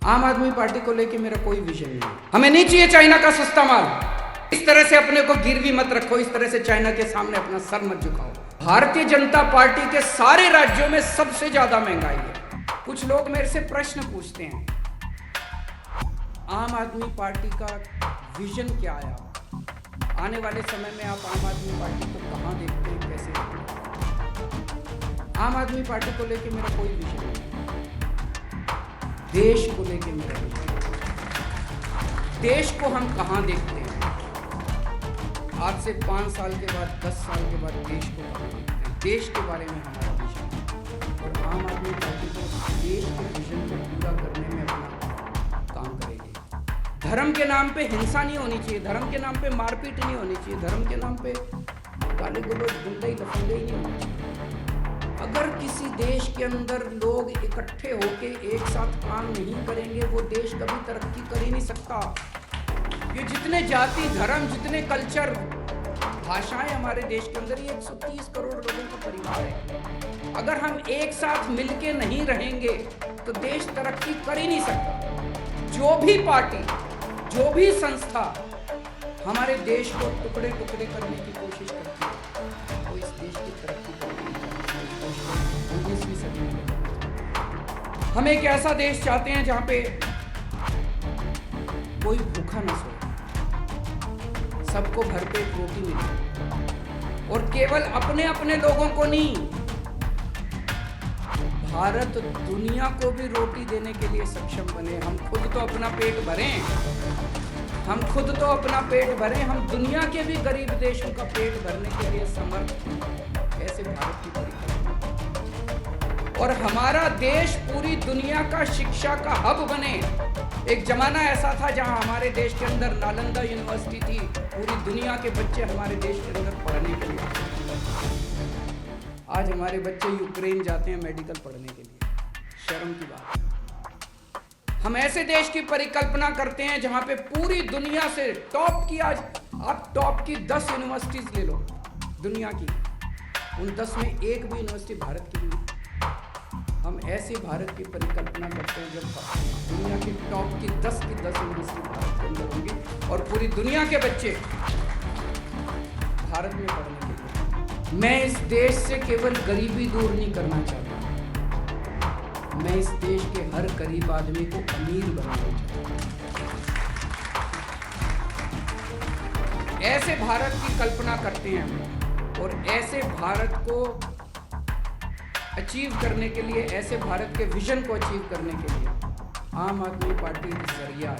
आम आदमी पार्टी को लेके मेरा कोई विजन नहीं। हमें नहीं चाहिए चाइना का सस्ता माल। इस तरह से अपने को गिरवी मत रखो, इस तरह से चाइना के सामने अपना सर मत झुकाओ। भारतीय जनता पार्टी के सारे राज्यों में सबसे ज्यादा महंगाई है। कुछ लोग मेरे से प्रश्न पूछते हैं, आम आदमी पार्टी का विजन क्या है? आने वाले समय में आप आम आदमी पार्टी को कहां देखते हैं, कैसे देखते हैं? आम आदमी पार्टी को लेके मेरा कोई विजन नहीं। देश को लेके मेरा विजन, देश को हम कहां देखते हैं? आज से 5 साल के बाद, 10 साल के बाद देश को कहां देखते हैं? देश के बारे में हमारा विजन है। और आम आदमी पार्टी को देश के विजन को पूरा करने में अपना काम करेगी। धर्म के नाम पे हिंसा नहीं होनी चाहिए, धर्म के नाम पे मारपीट नहीं होनी चाहिए, धर्म के नाम पे गाली गलौज, गुंडई लफंगई नहीं होनी चाहिए। अगर किसी देश के अंदर लोग इकट्ठे होके एक साथ काम नहीं करेंगे, वो देश कभी तरक्की कर ही नहीं सकता। ये जितने जाति, धर्म, जितने कल्चर, भाषाएं हमारे देश के अंदर, ये 130 करोड़ लोगों का परिवार है। अगर हम एक साथ मिलके नहीं रहेंगे तो देश तरक्की कर ही नहीं सकता। जो भी पार्टी, जो भी संस्था हमारे देश को टुकड़े टुकड़े करने की कोशिश करती है, वो इस देश की तरक्की हम एक ऐसा देश चाहते हैं जहां पे कोई भूखा ना सोए, सबको घर पे रोटी मिले, और केवल अपने अपने लोगों को नहीं, भारत दुनिया को भी रोटी देने के लिए सक्षम बने। हम खुद तो अपना पेट भरें, हम खुद तो अपना पेट भरें, हम दुनिया के भी गरीब देशों का पेट भरने के लिए समर्थ। ऐसे भारत की परिकल्पना, और हमारा देश पूरी दुनिया का शिक्षा का हब बने। एक जमाना ऐसा था जहां हमारे देश के अंदर नालंदा यूनिवर्सिटी थी, पूरी दुनिया के बच्चे हमारे देश के अंदर पढ़ने के लिए। आज हमारे बच्चे यूक्रेन जाते हैं मेडिकल पढ़ने के लिए, शर्म की बात है। हम ऐसे देश की परिकल्पना करते हैं जहां पे पूरी दुनिया से टॉप की, आज आप टॉप की 10 यूनिवर्सिटीज ले लो दुनिया की, उन 10 में एक भी यूनिवर्सिटी भारत की नहीं। हम ऐसे भारत की परिकल्पना करते हैं जब दुनिया की टॉप की 10 यूनिवर्सिटी भारत के अंदर होंगी और पूरी दुनिया के बच्चे भारत में पढ़ने के लिए। मैं इस देश से केवल गरीबी दूर नहीं करना चाहता, मैं इस देश के हर गरीब आदमी को अमीर बनाना चाहता हूं। ऐसे भारत की कल्पना करते हैं हम, और ऐसे भारत को अचीव करने के लिए, ऐसे भारत के विजन को अचीव करने के लिए आम आदमी पार्टी एक जरिया है।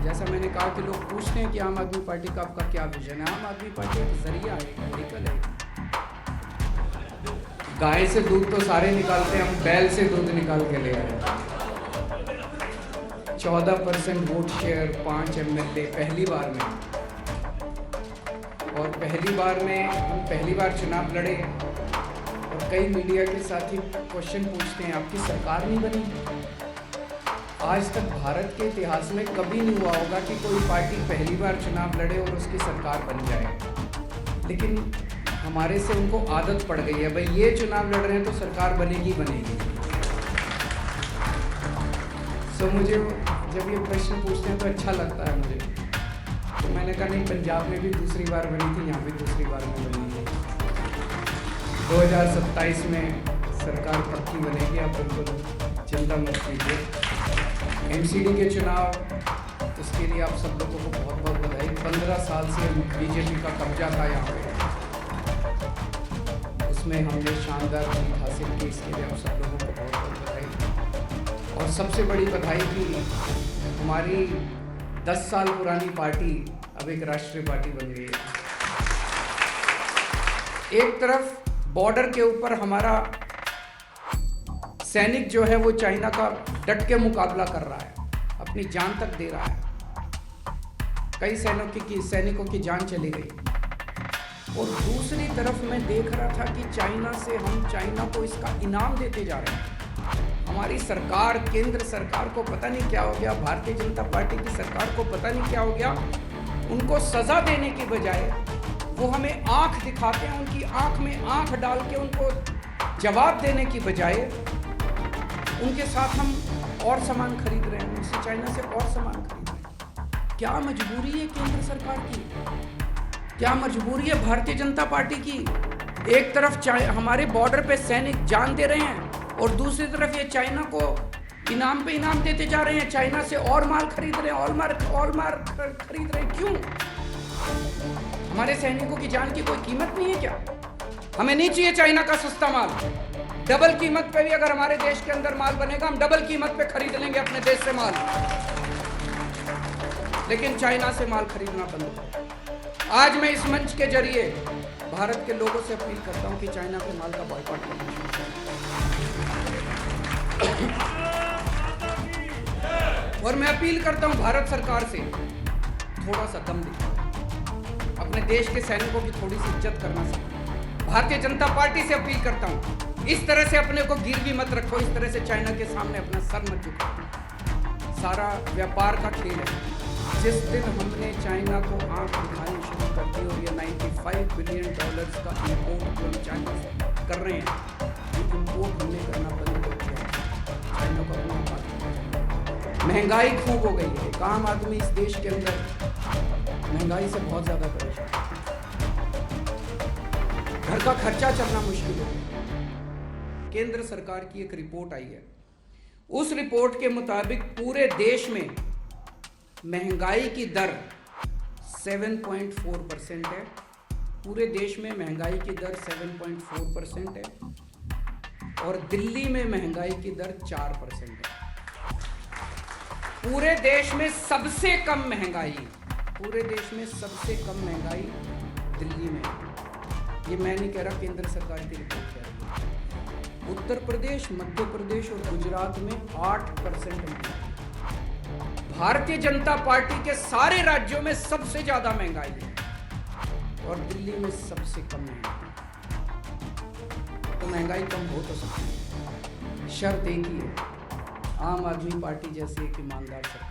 जैसा मैंने कहा कि लोग पूछते हैं कि आम आदमी पार्टी का आपका क्या विजन है। आम आदमी पार्टी एक जरिया है, एक व्हीकल है। गाय से दूध तो सारे निकालते हैं, हम बैल से दूध निकाल के ले आए। 14% वोट शेयर, 5 MLA पहली बार में, और पहली बार में हम पहली बार चुनाव लड़े। कई मीडिया के साथी क्वेश्चन पूछते हैं, आपकी सरकार नहीं बनी? आज तक भारत के इतिहास में कभी नहीं हुआ होगा कि कोई पार्टी पहली बार चुनाव लड़े और उसकी सरकार बन जाए। लेकिन हमारे से उनको आदत पड़ गई है, भाई ये चुनाव लड़ रहे हैं तो सरकार बनेगी बनेगी। सो मुझे जब ये प्रश्न पूछते हैं तो अच्छा लगता है मुझे। तो मैंने कहा नहीं, पंजाब में भी दूसरी बार बनी थी, यहाँ भी दूसरी बार में बनी थी। 2027 में सरकार पक्की बनेगी, आप बिल्कुल चिंता मत कीजिए। MCD के चुनाव, उसके लिए आप सब लोगों को बहुत बहुत बधाई। 15 साल से बीजेपी का कब्जा था यहाँ पे, उसमें हमने शानदार जीत हासिल की, इसके लिए आप सब लोगों को बहुत बहुत बधाई। और सबसे बड़ी बधाई कि हमारी 10 साल पुरानी पार्टी अब एक राष्ट्रीय पार्टी बन गई है। एक तरफ बॉर्डर के ऊपर हमारा सैनिक जो है वो चाइना का डट के मुकाबला कर रहा है, अपनी जान तक दे रहा है। कई सैनिकों की जान चली गई। और दूसरी तरफ मैं देख रहा था कि हम चाइना को इसका इनाम देते जा रहे हैं। हमारी सरकार, केंद्र सरकार को पता नहीं क्या हो गया, भारतीय जनता पार्टी की सरकार को पता नहीं क्या हो गया, उनको सजा देने की बजाय वो हमें आंख दिखाते हैं, उनकी आंख में आंख डाल के उनको जवाब देने की बजाय उनके साथ हम और सामान खरीद रहे हैं, उनसे चाइना से और सामान खरीद रहे हैं। क्या मजबूरी है केंद्र सरकार की, क्या मजबूरी है भारतीय जनता पार्टी की? एक तरफ हमारे बॉर्डर पे सैनिक जान दे रहे हैं और दूसरी तरफ ये चाइना को इनाम पे इनाम देते जा रहे हैं, चाइना से और माल खरीद रहे हैं, और माल खरीद रहे हैं। क्यों? हमारे सैनिकों की जान की कोई कीमत नहीं है क्या? हमें नहीं चाहिए चाइना का सस्ता माल। डबल कीमत पे भी अगर हमारे देश के अंदर माल बनेगा, हम डबल कीमत पे खरीद लेंगे अपने देश से माल, लेकिन चाइना से माल खरीदना बंद करो। आज मैं इस मंच के जरिए भारत के लोगों से अपील करता हूं कि चाइना के माल का बॉयकॉट करना। और मैं अपील करता हूं भारत सरकार से, थोड़ा सा दम दिखाओ, अपने देश के सैनिकों की थोड़ी सी इज्जत करना सीखो। भारतीय जनता पार्टी से अपील करता हूं, इस तरह से अपने को गिरवी मत रखो, इस तरह से चाइना के सामने अपना सर मत झुकाओ। सारा व्यापार का खेल है। जिस दिन हमने चाइना को आंख दिखानी शुरू कर दी और ये $95 बिलियन का इम्पोर्ट हम चाइना से कर रहे हैं, ये इम्पोर्ट हमने करना बंद कर दिया। चाइना को अपना बात, महंगाई खूब हो गई है। एक आम आदमी इस देश के अंदर महंगाई से बहुत ज़्यादा परेशान, घर का खर्चा चलना मुश्किल हो गया। केंद्र सरकार की एक रिपोर्ट आई है, उस रिपोर्ट के मुताबिक पूरे देश में महंगाई की दर 7.4% है। पूरे देश में महंगाई की दर 7.4% है और दिल्ली में महंगाई की दर 4% है। पूरे देश में सबसे कम महंगाई, पूरे देश में सबसे कम महंगाई दिल्ली में। ये मैं नहीं कह रहा, केंद्र सरकार की रिपोर्ट कह रही है। उत्तर प्रदेश, मध्य प्रदेश और गुजरात में 8% महंगाई। भारतीय जनता पार्टी के सारे राज्यों में सबसे ज्यादा महंगाई है और दिल्ली में सबसे कम महंगाई। तो महंगाई कम हो तो सकती है, शर्त एक ही है, आम आदमी पार्टी जैसी एक ईमानदार सरकार।